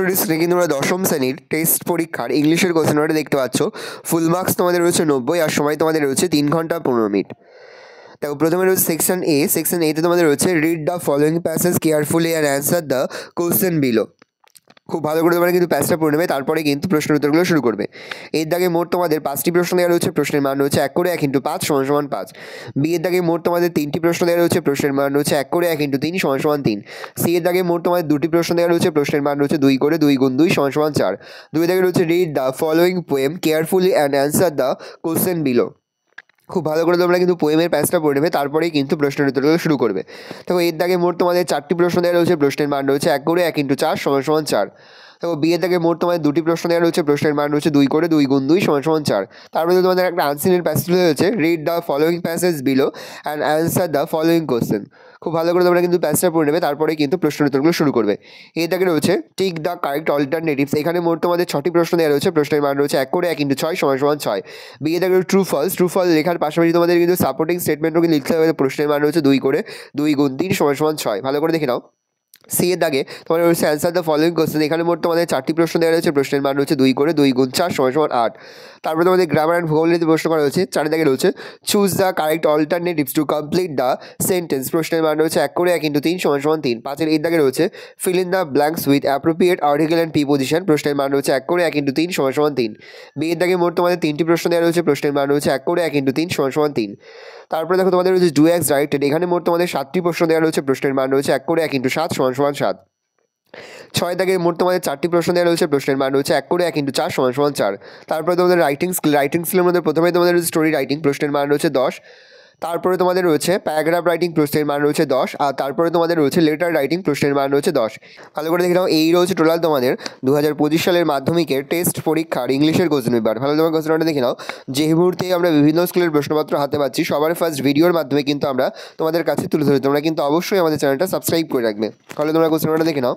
সরাসরি স্ক্রিনে কিন্তু তোমরা দশম শ্রেণীর টেস্ট পরীক্ষার ইংলিশের কোশ্চেন পেপারটা দেখতে পাচ্ছ। ফুল মার্কস তোমাদের রয়েছে 90 আর সময় তোমাদের রয়েছে 3 ঘন্টা 15 মিনিট। দেখো প্রথমে রয়েছে সেকশন এ। সেকশন এতে তোমাদের রয়েছে read the following passage carefully and answer the question below. খুব ভালো করে তোমরা কিন্তু প্যাসটা পড়ে নেবে, তারপরে কিন্তু প্রশ্নের উত্তরগুলো শুরু করবে। এর দাগে মোট তোমাদের 5টি প্রশ্ন দেওয়া রয়েছে, প্রশ্নের মান রয়েছে 1 করে 1 × 5 = 5। বি এর দাগে মোট তোমাদের 3টি প্রশ্ন দেওয়া রয়েছে, প্রশ্নের মান রয়েছে 1 করে 1 × 3 = 3। সি এর দাগে মোট তোমাদের 2টি প্রশ্ন দেওয়া রয়েছে, প্রশ্নের মান রয়েছে 2 করে 2 × 2 = 4। 2 এর দাগে রয়েছে read the following poem carefully and answer the question below. খুব ভালো করে তোমরা কিন্তু পোয়েমের প্যাসটা পড়ে নেবে, তারপরেই কিন্তু প্রশ্নের উত্তরগুলো শুরু করবে। দেখো এর দাগে মোট তোমাদের 4টি প্রশ্ন দেওয়া রয়েছে, প্রশ্নের মান রয়েছে 1 করে 1 × 4 = 4। দেখো বি এর দাগে মোট তোমাদের 2টি প্রশ্ন দেওয়া রয়েছে, প্রশ্নের মান রয়েছে 2 করে 2 × 2 = 4। তারপরে তোমাদের একটা আনসিনের প্যাসেজ রয়েছে, read the following passage below and answer the following question. খুব ভালো করে তোমরা কিন্তু প্যাসটা পড়ে নেবে, তারপরে কিন্তু প্রশ্নের উত্তরগুলো শুরু করবে। এর দাগে রয়েছে টিক দ্য কারেক্ট অল্টারনেটিভস। এখানে মোট তোমাদের 6টি প্রশ্ন দেওয়া রয়েছে, প্রশ্নের মান রয়েছে 1 করে 1 × 6 = 6। বি এর দাগে ট্রু ফলস। ট্রু ফল লেখার পাশাপাশি তোমাদের কিন্তু সাপোর্টিং স্টেটমেন্টও কিন্তু লিখতে হবে। প্রশ্নের মান রয়েছে 2 করে 2 × 3 = 6। ভালো করে দেখে নাও। সি এর দাগে তোমাদের রয়েছে অ্যান্সার দ্য ফলোয়িং কোশ্চেন। এখানে মোট তোমাদের 4টি প্রশ্ন দেওয়া রয়েছে, প্রশ্নের মান রয়েছে 2 করে 2 × 4 = 8। তারপরে তোমাদের গ্রামার অ্যান্ড ভূগোল নিয়ে প্রশ্ন করা হয়েছে। 4 দাগে রয়েছে choose the correct alternatives to complete the sentence. প্রশ্নের মান রয়েছে 1 করে 1 × 3 = 3। 5 এর দাগে রয়েছে fill in the blanks with appropriate article and preposition. প্রশ্নের মান রয়েছে 1 করে 1 × 3 = 3। বি এর দাগে মোট তোমাদের 3টি প্রশ্ন দেওয়া রয়েছে, প্রশ্নের মান রয়েছে 1 করে 1 × 3 = 3। তারপরে দেখো তোমাদের রয়েছে ডু অ্যাজ রাইটেড। এখানে মোট তোমাদের 7টি প্রশ্ন দেওয়া রয়েছে, প্রশ্নের মান রয়েছে 1 করে 1 × 7 = 7। 6 দাগে মোট তোমাদের 4টি প্রশ্ন দেওয়া রয়েছে, প্রশ্নের মান রয়েছে 1 করে 1 × 4 = 4। তারপরে তোমাদের রাইটিং স্কিলের মধ্যে প্রথমে তোমাদের রয়েছে স্টোরি রাইটিং, প্রশ্নের মান রয়েছে 10। তারপরে তোমাদের রয়েছে প্যারাগ্রাফ রাইটিং, প্রশ্নের মান রয়েছে 10। আর তারপরে তোমাদের রয়েছে লেটার রাইটিং, প্রশ্নের মান রয়েছে 10। ভালো করে দেখে নাও, এই রয়েছে টোটাল তোমাদের 2025 সালের মাধ্যমিকের টেস্ট পরীক্ষার ইংলিশের কোশ্চেন পেপার। ভালো তোমার কোশ্চেনটা দেখে নাও। যে মুহূর্তে আমরা বিভিন্ন স্কুলের প্রশ্নপত্র হাতে পাচ্ছি, সবার ফার্স্ট ভিডিওর মাধ্যমে কিন্তু আমরা তোমাদের কাছে তুলে ধরি। তোমরা কিন্তু অবশ্যই আমাদের চ্যানেলটা সাবস্ক্রাইব করে রাখবে। তাহলে তোমরা কোশ্চেনটা দেখে নাও।